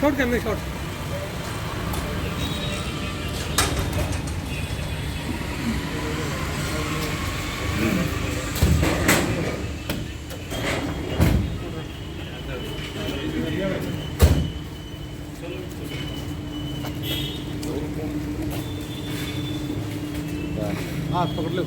Short करने short हाँ पकड़ लो।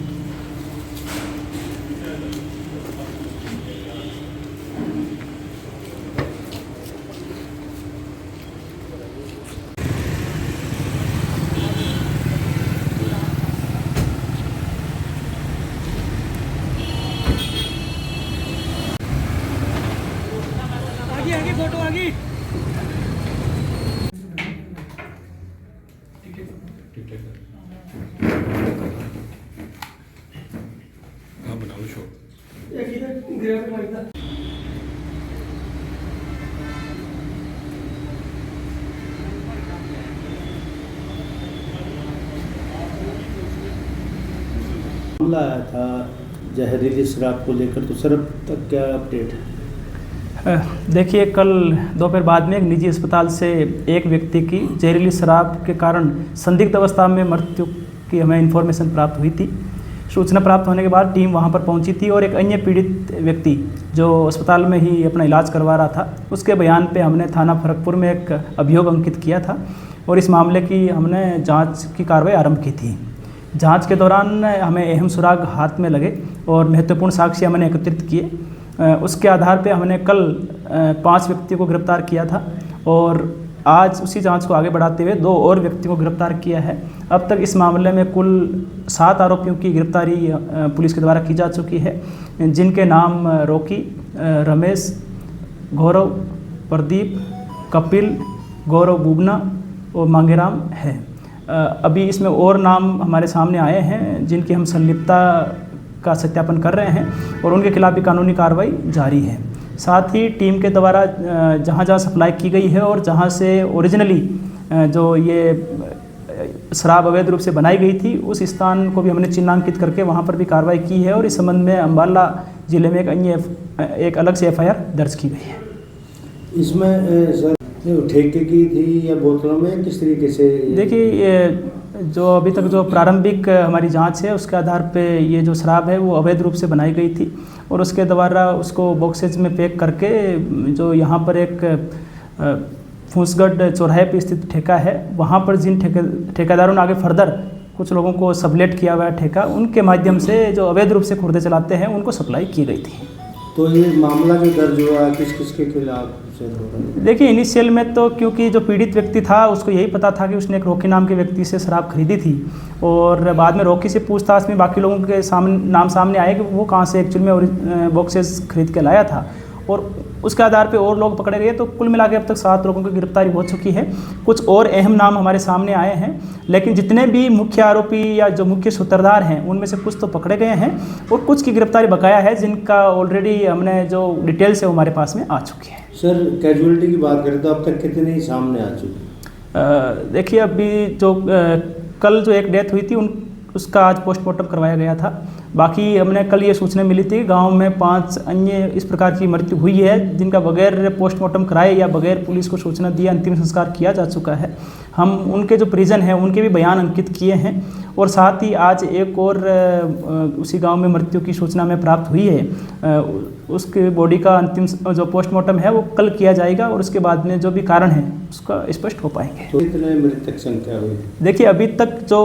आगे आगे फोटो आगे। हाँ बनाओ शो। मामला आया था जहरीली शराब को लेकर, तो सर अब तक क्या अपडेट है? देखिए, कल दोपहर बाद में एक निजी अस्पताल से एक व्यक्ति की जहरीली शराब के कारण संदिग्ध अवस्था में मृत्यु की हमें इन्फॉर्मेशन प्राप्त हुई थी। सूचना प्राप्त होने के बाद टीम वहां पर पहुंची थी और एक अन्य पीड़ित व्यक्ति जो अस्पताल में ही अपना इलाज करवा रहा था, उसके बयान पे हमने थाना फरकपुर में एक अभियोग अंकित किया था और इस मामले की हमने जाँच की कार्रवाई आरम्भ की थी। जाँच के दौरान हमें अहम सुराग हाथ में लगे और महत्वपूर्ण साक्ष्य हमने एकत्रित किए। उसके आधार पे हमने कल 5 व्यक्तियों को गिरफ्तार किया था और आज उसी जांच को आगे बढ़ाते हुए 2 और व्यक्तियों को गिरफ्तार किया है। अब तक इस मामले में कुल 7 आरोपियों की गिरफ्तारी पुलिस के द्वारा की जा चुकी है, जिनके नाम रॉकी, रमेश, गौरव, प्रदीप, कपिल, गौरव बुबना और मांगेराम है। अभी इसमें और नाम हमारे सामने आए हैं जिनकी हम संलिप्तता का सत्यापन कर रहे हैं और उनके खिलाफ भी कानूनी कार्रवाई जारी है। साथ ही टीम के द्वारा जहां जहां सप्लाई की गई है और जहां से ओरिजिनली जो ये शराब अवैध रूप से बनाई गई थी, उस स्थान को भी हमने चिन्हांकित करके वहां पर भी कार्रवाई की है और इस संबंध में अम्बाला जिले में एक अलग से FIR दर्ज की गई है। इसमें सर ठेके की थी या बोतलों में, किस तरीके से? देखिए, जो अभी तक जो प्रारंभिक हमारी जांच है उसके आधार पे ये जो शराब है वो अवैध रूप से बनाई गई थी और उसके द्वारा उसको बॉक्सेज में पैक करके जो यहाँ पर एक फूसगढ़ चौराहे पे स्थित ठेका है, वहाँ पर जिन ठेकेदारों ने आगे फर्दर कुछ लोगों को सबलेट किया हुआ है ठेका, उनके माध्यम से जो अवैध रूप से खुर्दे चलाते हैं उनको सप्लाई की गई थी। तो ये मामला जो दर्ज हुआ किस किस के खिलाफ से हो रहा है? देखिए, इनिशियल में तो क्योंकि जो पीड़ित व्यक्ति था उसको यही पता था कि उसने एक रॉकी नाम के व्यक्ति से शराब खरीदी थी और बाद में रॉकी से पूछताछ में बाकी लोगों के नाम सामने आए कि वो कहाँ से एक्चुअल में बॉक्सेस खरीद के लाया था और उसके आधार पे और लोग पकड़े गए। तो कुल मिला के अब तक 7 लोगों की गिरफ्तारी हो चुकी है। कुछ और अहम नाम हमारे सामने आए हैं, लेकिन जितने भी मुख्य आरोपी या जो मुख्य सूत्रधार हैं उनमें से कुछ तो पकड़े गए हैं और कुछ की गिरफ्तारी बकाया है, जिनका ऑलरेडी हमने जो डिटेल्स है वो हमारे पास में आ चुकी है। सर कैजुअलिटी की बात करें तो अब तक कितने सामने आ चुके? देखिए, अभी जो कल जो एक डेथ हुई थी उसका आज पोस्टमार्टम करवाया गया था। बाकी हमने कल ये सूचना मिली थी गांव में 5 अन्य इस प्रकार की मृत्यु हुई है जिनका बगैर पोस्टमार्टम कराए या बगैर पुलिस को सूचना दिए अंतिम संस्कार किया जा चुका है। हम उनके जो परिजन हैं उनके भी बयान अंकित किए हैं और साथ ही आज एक और उसी गांव में मृत्यु की सूचना में प्राप्त हुई है। उसके बॉडी का अंतिम जो पोस्टमार्टम है वो कल किया जाएगा और उसके बाद में जो भी कारण है उसका स्पष्ट हो पाएंगे। तो कितने मृतक संख्या हुई? देखिए, अभी तक जो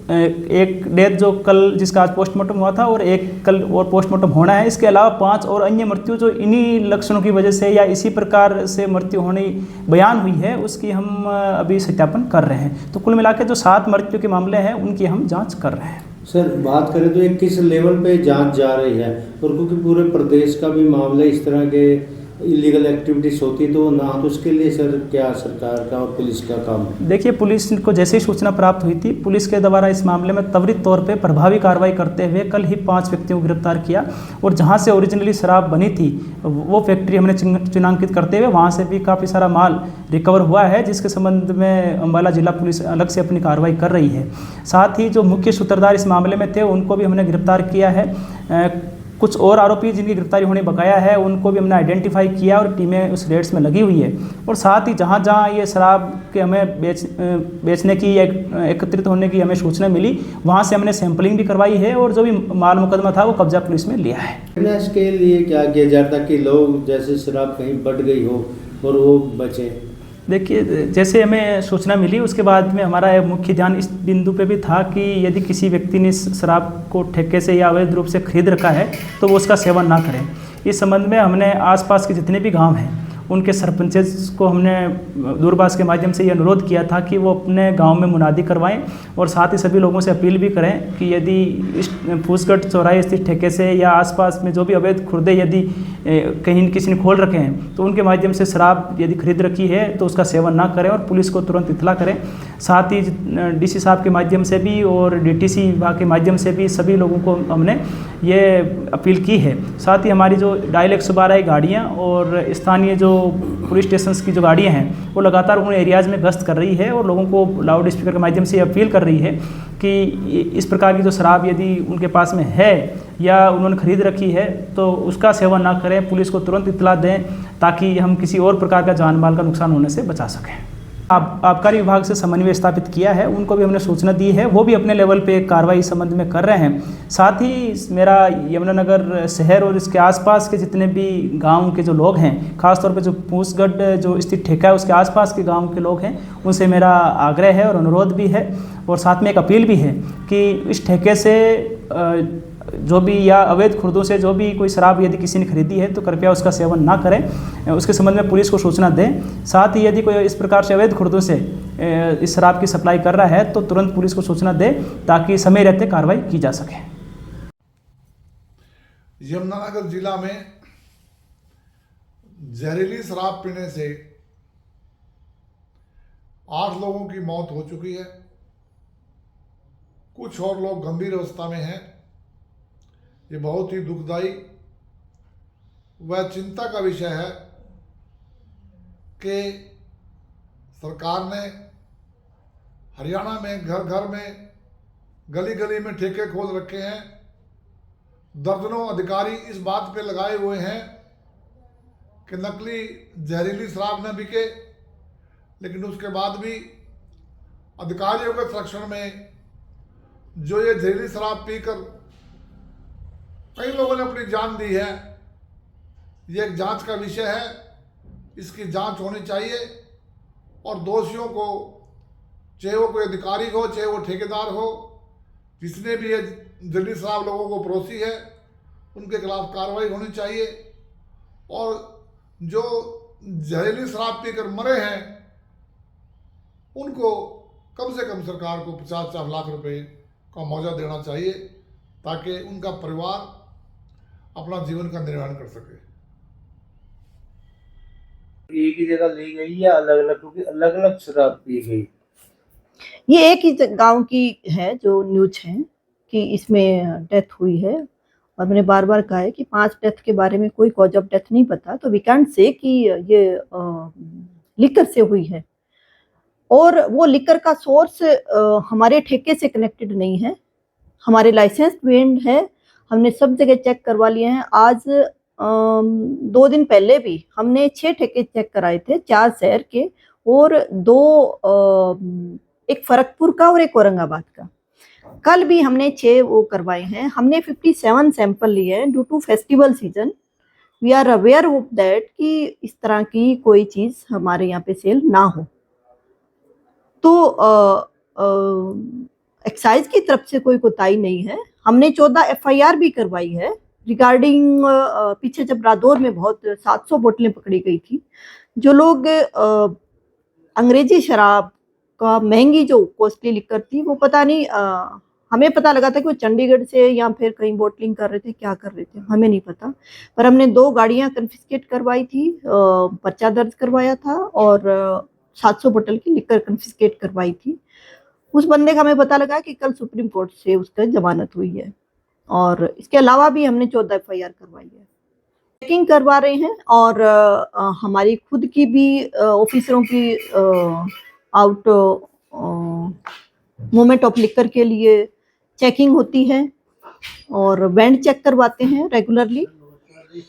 एक डेथ जो कल जिसका आज पोस्टमार्टम हुआ था और एक कल और पोस्टमार्टम होना है, इसके अलावा 5 और अन्य मृत्यु जो इन्हीं लक्षणों की वजह से या इसी प्रकार से मृत्यु होने बयान हुई है उसकी हम अभी सत्यापन कर रहे हैं। तो कुल मिला के जो 7 मृत्यु के मामले हैं उनकी हम जाँच कर रहे हैं। सर बात करें तो एक किस लेवल पे जांच जा रही है, और क्योंकि पूरे प्रदेश का भी मामला इस तरह के इलीगल एक्टिविटीज़ होती तो ना, तो उसके लिए सर क्या सरकार का और पुलिस का काम? देखिए, पुलिस को जैसे ही सूचना प्राप्त हुई थी, पुलिस के द्वारा इस मामले में त्वरित तौर पे प्रभावी कार्रवाई करते हुए कल ही 5 व्यक्तियों को गिरफ्तार किया और जहां से ओरिजिनली शराब बनी थी वो फैक्ट्री हमने चिन्हांकित करते हुए वहां से भी काफ़ी सारा माल रिकवर हुआ है, जिसके संबंध में अम्बाला जिला पुलिस अलग से अपनी कार्रवाई कर रही है। साथ ही जो मुख्य सूत्रधार इस मामले में थे उनको भी हमने गिरफ्तार किया है। कुछ और आरोपी जिनकी गिरफ्तारी होने बकाया है उनको भी हमने आइडेंटिफाई किया और टीमें उस रेड्स में लगी हुई है। और साथ ही जहां जहां ये शराब के हमें बेचने की या एकत्रित होने की हमें सूचना मिली, वहां से हमने सैंपलिंग भी करवाई है और जो भी माल मुकदमा था वो कब्जा पुलिस में लिया है। इसके लिए क्या किया जाता है कि लोग जैसे शराब कहीं बढ़ गई हो और वो बचे? देखिए, जैसे हमें सूचना मिली उसके बाद में हमारा एक मुख्य ध्यान इस बिंदु पे भी था कि यदि किसी व्यक्ति ने इस शराब को ठेके से या अवैध रूप से खरीद रखा है तो वो उसका सेवन ना करें। इस संबंध में हमने आसपास के जितने भी गांव हैं उनके सरपंचेस को हमने दूरभाष के माध्यम से ये अनुरोध किया था कि वो अपने गांव में मुनादी करवाएं और साथ ही सभी लोगों से अपील भी करें कि यदि इस फूसगढ़ चौराहे स्थित ठेके से या आसपास में जो भी अवैध खुर्दे यदि कहीं किसी ने खोल रखे हैं तो उनके माध्यम से शराब यदि खरीद रखी है तो उसका सेवन ना करें और पुलिस को तुरंत इत्तला करें। साथ ही डीसी साहब के माध्यम से भी और डीटीसी विभाग के माध्यम से भी सभी लोगों को हमने ये अपील की है। साथ ही हमारी जो डायल 112 गाड़ियाँ और स्थानीय जो पुलिस स्टेशन की जो गाड़ियाँ हैं वो लगातार उन एरियाज़ में गश्त कर रही है और लोगों को लाउड स्पीकर के माध्यम से अपील कर रही है कि इस प्रकार की जो शराब यदि उनके पास में है या उन्होंने खरीद रखी है तो उसका सेवन ना करें, पुलिस को तुरंत इत्तला दें ताकि हम किसी और प्रकार का जान माल का नुकसान होने से बचा सकें। आबकारी विभाग से समन्वय स्थापित किया है, उनको भी हमने सूचना दी है, वो भी अपने लेवल पे कार्रवाई इस संबंध में कर रहे हैं। साथ ही मेरा यमुनानगर शहर और इसके आसपास के जितने भी गांव के जो लोग हैं, खासतौर पे जो फूसगढ़ जो स्थित ठेका है उसके आसपास के गांव के लोग हैं, उनसे मेरा आग्रह है और अनुरोध भी है और साथ में एक अपील भी है कि इस ठेके से जो भी या अवैध खुर्दों से जो भी कोई शराब यदि किसी ने खरीदी है तो कृपया उसका सेवन ना करें, उसके संबंध में पुलिस को सूचना दें। साथ ही यदि कोई इस प्रकार से अवैध खुर्दों से इस शराब की सप्लाई कर रहा है तो तुरंत पुलिस को सूचना दें ताकि समय रहते कार्रवाई की जा सके। यमुनानगर जिला में जहरीली शराब पीने से 8 लोगों की मौत हो चुकी है, कुछ और लोग गंभीर अवस्था में हैं। ये बहुत ही दुखदाई व चिंता का विषय है कि सरकार ने हरियाणा में घर घर में गली गली में ठेके खोल रखे हैं। दर्जनों अधिकारी इस बात पे लगाए हुए हैं कि नकली जहरीली शराब न बिके, लेकिन उसके बाद भी अधिकारियों के संरक्षण में जो ये जहरीली शराब पीकर कई लोगों ने अपनी जान दी है, ये एक जांच का विषय है। इसकी जांच होनी चाहिए और दोषियों को, चाहे वो कोई अधिकारी हो चाहे वो ठेकेदार हो, जिसने भी ये जहरीली शराब लोगों को परोसी है उनके खिलाफ कार्रवाई होनी चाहिए। और जो जहरीली शराब पीकर मरे हैं उनको कम से कम सरकार को 50 लाख रुपए का मुआवजा देना चाहिए ताकि उनका परिवार अपना जीवन का निर्माण कर सके। एक ही जगह ली गई या अलग अलग, क्योंकि अलग अलग शराब पी गई? ये एक ही गांव की है जो न्यूज है कि इसमें डेथ हुई है और मैंने बार बार कहा है कि 5 डेथ के बारे में कोई कॉज ऑफ डेथ नहीं पता, तो वी कैंट से कि ये लिकर से हुई है और वो लिकर का सोर्स हमारे ठेके से कनेक्टेड नहीं है, हमारे लाइसेंस ब्रांड है, हमने सब जगह चेक करवा लिए हैं। आज 2 दिन पहले भी हमने 6 ठेके चेक कराए थे, 4 शहर के और 2 एक फरकपुर का और एक औरंगाबाद का। कल भी हमने 6 वो करवाए हैं। हमने 57 सैंपल लिए हैं due to festival season. We are aware of that कि इस तरह की कोई चीज़ हमारे यहाँ पे सेल ना हो। तो एक्साइज की तरफ से कोई कोताही नहीं है। हमने 14 FIR भी करवाई है रिगार्डिंग पीछे जब रादौर में बहुत 700 बोतलें पकड़ी गई थी। जो लोग अंग्रेजी शराब का महंगी जो कॉस्टली लिकर थी वो पता नहीं हमें पता लगा था कि वो चंडीगढ़ से या फिर कहीं बोटलिंग कर रहे थे, क्या कर रहे थे हमें नहीं पता। पर हमने 2 गाड़ियां कन्फिस्केट करवाई थी, पर्चा दर्ज करवाया था और 700 बोतल की लिकर कन्फिस्केट करवाई थी। उस बंदे का हमें पता लगा कि कल सुप्रीम कोर्ट से उसका जमानत हुई है और इसके अलावा भी हमने 14 FIR करवाई है। चेकिंग करवा रहे हैं और हमारी खुद की भी ऑफिसरों की आउट मूवमेंट ऑफ लिकर के लिए चेकिंग होती है और बैंड चेक करवाते हैं रेगुलरली।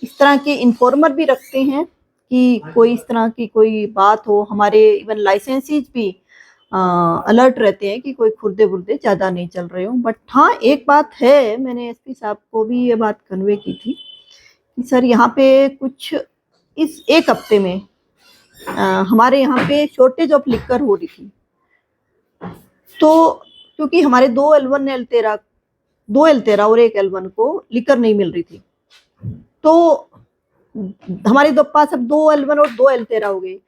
इस तरह के इन्फॉर्मर भी रखते हैं कि कोई इस तरह की कोई बात हो। हमारे इवन लाइसेंसीज भी अलर्ट रहते हैं कि कोई खुर्दे बुर्दे ज़्यादा नहीं चल रहे हो। बट हाँ, एक बात है, मैंने SP साहब को भी ये बात कन्वे की थी कि सर यहाँ पे कुछ इस 1 हफ्ते में हमारे यहाँ पे शॉर्टेज ऑफ लिकर हो रही थी। तो क्योंकि हमारे 2 L1 L13 और 1 L1 को लिकर नहीं मिल रही थी, तो हमारे पास अब 2 L1 और 2 L13 हो गए।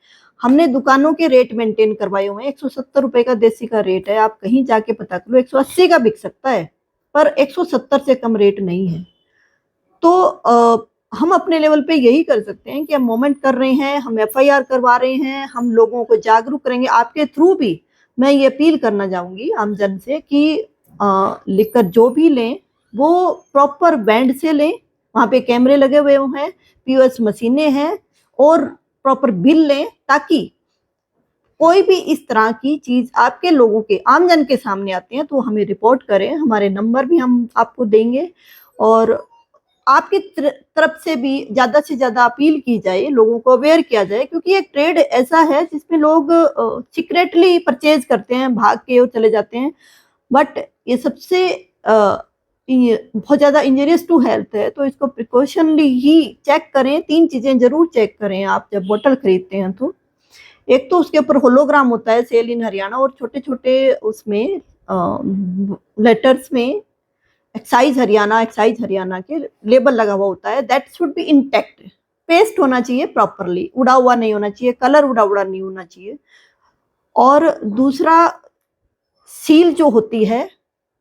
हमने दुकानों के रेट मेंटेन करवाए हुए हैं। 170 रुपए का देसी का रेट है, आप कहीं जाके पता करो 180 का बिक सकता है, पर 170 से कम रेट नहीं है। तो हम अपने लेवल पे यही कर सकते हैं कि हम मूवमेंट कर रहे हैं, हम FIR करवा रहे हैं, हम लोगों को जागरूक करेंगे। आपके थ्रू भी मैं ये अपील करना चाहूँगी आम जन से कि लिकर जो भी लें वो प्रॉपर बैंड से लें, वहाँ पे कैमरे लगे हुए हैं, POS मशीनें हैं और प्रॉपर बिल लें, ताकि कोई भी इस तरह की चीज़ आपके लोगों के आम जन के सामने आती है तो हमें रिपोर्ट करें। हमारे नंबर भी हम आपको देंगे और आपकी तरफ से भी ज़्यादा से ज़्यादा अपील की जाए, लोगों को अवेयर किया जाए, क्योंकि एक ट्रेड ऐसा है जिसमें लोग सीक्रेटली परचेज करते हैं, भाग के और चले जाते हैं। बट ये सबसे बहुत ज़्यादा इंजरियस टू हेल्थ है, तो इसको प्रिकॉशनली ही चेक करें। 3 चीज़ें ज़रूर चेक करें आप जब बोतल खरीदते हैं तो। एक तो उसके ऊपर होलोग्राम होता है सेल इन हरियाणा, और छोटे छोटे उसमें लेटर्स में एक्साइज हरियाणा के लेबल लगा हुआ होता है। That should be intact, paste होना चाहिए प्रॉपरली, उड़ा हुआ नहीं होना चाहिए, कलर उड़ा नहीं होना चाहिए। और दूसरा, सील जो होती है,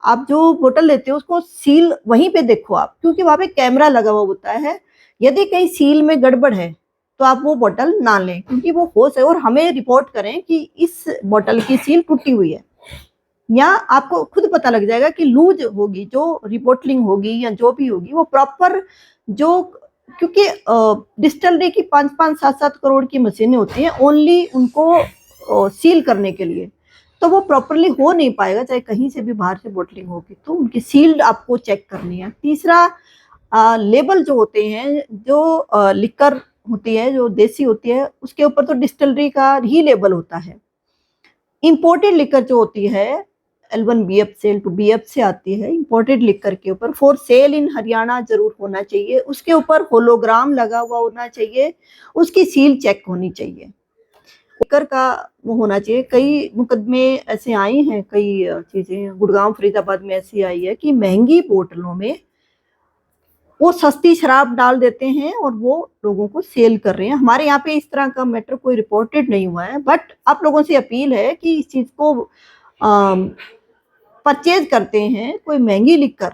आप जो बोतल लेते हो उसको सील वहीं पे देखो आप, क्योंकि वहाँ पे कैमरा लगा हुआ होता है। यदि कहीं सील में गड़बड़ है तो आप वो बोतल ना लें, क्योंकि वो हो सके, और हमें रिपोर्ट करें कि इस बोतल की सील टूटी हुई है, या आपको खुद पता लग जाएगा कि लूज होगी जो रिपोर्टलिंग होगी या जो भी होगी वो प्रॉपर जो, क्योंकि डिस्टिलरी की 5-5, 7-7 करोड़ की मशीनें होती हैं ओनली उनको सील करने के लिए, तो वो प्रॉपरली हो नहीं पाएगा चाहे कहीं से भी बाहर से बोटलिंग होगी, तो उनकी सील्ड आपको चेक करनी है। तीसरा, लेबल जो होते हैं, जो लिकर होती है जो देसी होती है उसके ऊपर तो डिस्टिलरी का ही लेबल होता है। इंपोर्टेड लिकर जो होती है L1 BF cell to BF से आती है, इंपोर्टेड लिकर के ऊपर फॉर सेल इन हरियाणा जरूर होना चाहिए, उसके ऊपर होलोग्राम लगा हुआ होना चाहिए, उसकी सील चेक होनी चाहिए, लिकर का वो होना चाहिए। कई मुकदमे ऐसे आए हैं, कई चीज़ें गुड़गांव फरीदाबाद में ऐसी आई है कि महंगी बोतलों में वो सस्ती शराब डाल देते हैं और वो लोगों को सेल कर रहे हैं। हमारे यहाँ पे इस तरह का मैटर कोई रिपोर्टेड नहीं हुआ है, बट आप लोगों से अपील है कि इस चीज़ को परचेज करते हैं कोई महंगी लिकर,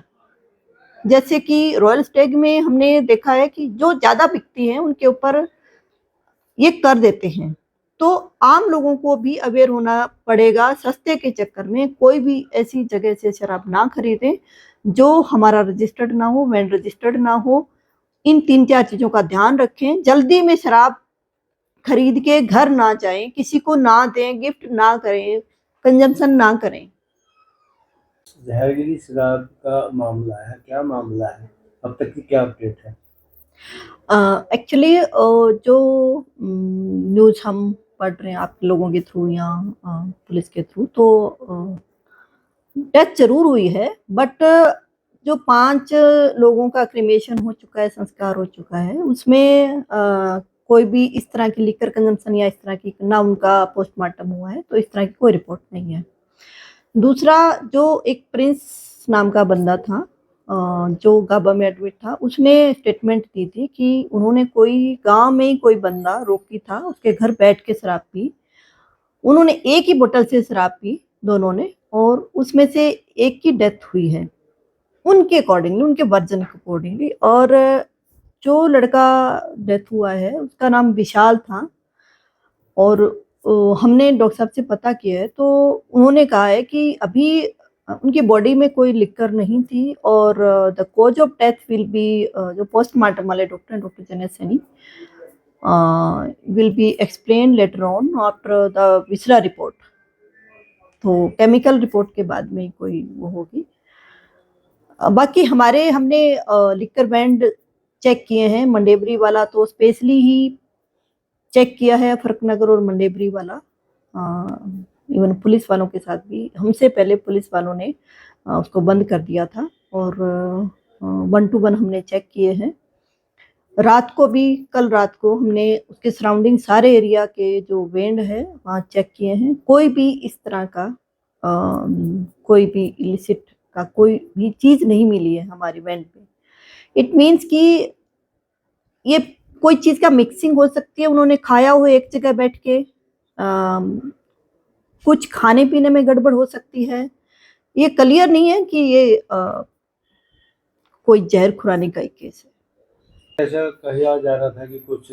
जैसे कि रॉयल स्टेग में हमने देखा है कि जो ज़्यादा बिकती है उनके ऊपर ये कर देते हैं। तो आम लोगों को भी अवेयर होना पड़ेगा, सस्ते के चक्कर में कोई भी ऐसी जगह से शराब ना खरीदें जो हमारा रजिस्टर्ड ना हो, वैन रजिस्टर्ड ना हो। इन 3-4 चीज़ों का ध्यान रखें। जल्दी में शराब खरीद के घर ना जाएं, किसी को ना दें, गिफ्ट ना करें, कंजम्पशन ना करें। जहरीली शराब का मामला है, क्या मामला है, अब तक की क्या अपडेट है? एक्चुअली जो न्यूज़ हम पढ़ रहे हैं आप लोगों के थ्रू या पुलिस के थ्रू, तो डेथ जरूर हुई है, बट जो 5 लोगों का क्रिमेशन हो चुका है, संस्कार हो चुका है, उसमें कोई भी इस तरह की लिकर कंजम्पशन या इस तरह की ना उनका पोस्टमार्टम हुआ है, तो इस तरह की कोई रिपोर्ट नहीं है। दूसरा, जो एक प्रिंस नाम का बंदा था जो गाबा में एडमिट था, उसने स्टेटमेंट दी थी कि उन्होंने कोई गांव में ही कोई बंदा रोकी था, उसके घर बैठ के शराब पी, उन्होंने एक ही बोतल से शराब पी दोनों ने, और उसमें से एक की डेथ हुई है उनके अकॉर्डिंगली, उनके वर्जन के अकॉर्डिंगली। और जो लड़का डेथ हुआ है उसका नाम विशाल था। और हमने डॉक्टर साहब से पता किया है तो उन्होंने कहा है कि अभी उनकी बॉडी में कोई लिक्कर नहीं थी और the cause of death will be, जो पोस्टमार्टम वाले डॉक्टर हैं, doctor जनेश Saini, will be explain later on after the viscera report. तो केमिकल रिपोर्ट के बाद में कोई वो होगी। बाकी हमने लिक्कर बैंड चेक किए हैं। मंडेबरी वाला तो स्पेशली ही चेक किया है, फरकनगर और मंडेबरी वाला। इवन पुलिस वालों के साथ भी, हमसे पहले पुलिस वालों ने उसको बंद कर दिया था और 1 to 1 हमने चेक किए हैं। रात को भी, कल रात को हमने उसके सराउंडिंग सारे एरिया के जो वेंड है वहाँ चेक किए हैं। कोई भी इस तरह का कोई भी इलिसिट का कोई भी चीज़ नहीं मिली है हमारी वेंड पे। इट मीन्स कि ये कोई चीज़ का मिक्सिंग हो सकती है। उन्होंने खाया हुआ एक जगह बैठ के, कुछ खाने पीने में गड़बड़ हो सकती है। ये क्लियर नहीं है कि ये कोई जहर खुरानी का एक केस है। ऐसा कहा जा रहा था कि कुछ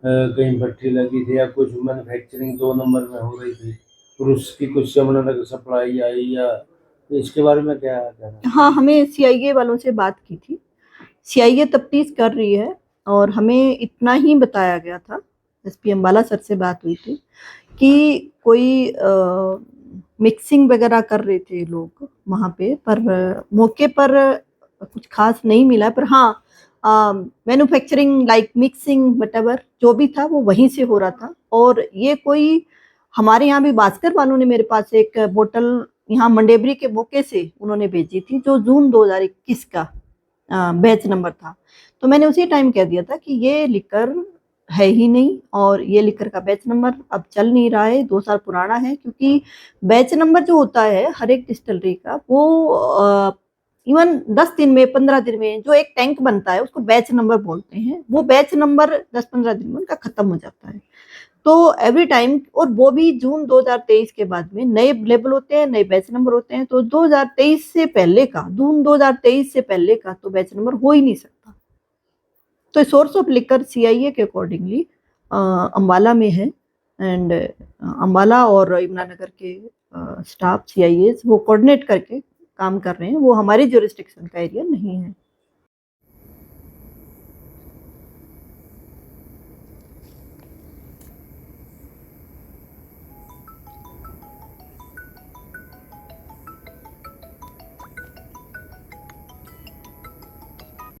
कहीं भट्टी लगी थी या कुछ मैन्युफैक्चरिंग 2 नंबर में हो रही थी और उसकी कुछ यमुनानगर सप्लाई आई, या इसके बारे में क्या कहना है? हाँ, हमें सीआईए वालों से बात की थी। सीआईए तफ्तीश कर रही है और हमें इतना ही बताया गया था, एसपी अम्बाला सर से बात हुई थी कि कोई मिक्सिंग वगैरह कर रहे थे लोग वहाँ पे, पर मौके पर कुछ खास नहीं मिला। पर हाँ, मैन्युफैक्चरिंग लाइक मिक्सिंग वटेवर जो भी था वो वहीं से हो रहा था। और ये कोई, हमारे यहाँ भी भास्कर वालों ने मेरे पास एक बोतल यहाँ मंडेबरी के मौके से उन्होंने भेजी थी जो जून 2021 का बैच नंबर था। तो मैंने उसी टाइम कह दिया था कि ये लिकर है ही नहीं और ये लिकर का बैच नंबर अब चल नहीं रहा है, 2 साल पुराना है। क्योंकि बैच नंबर जो होता है हर एक डिस्टिलरी का, वो इवन 10 दिन में, 15 दिन में जो एक टैंक बनता है उसको बैच नंबर बोलते हैं। वो बैच नंबर 10-15 दिन में उनका खत्म हो जाता है। तो एवरी टाइम, और वो भी जून 2023 के बाद में नए लेबल होते हैं, नए बैच नंबर होते हैं। तो 2023 से पहले का, जून 2023 से पहले का तो बैच नंबर हो ही नहीं सकता। तो सोर्स ऑफ लिकर सीआईए के अकॉर्डिंगली अम्बाला में है। एंड अम्बाला और यमुनानगर के स्टाफ सीआईए वो कोऑर्डिनेट करके काम कर रहे हैं। वो हमारे ज्यूरिसडिक्शन का एरिया नहीं है।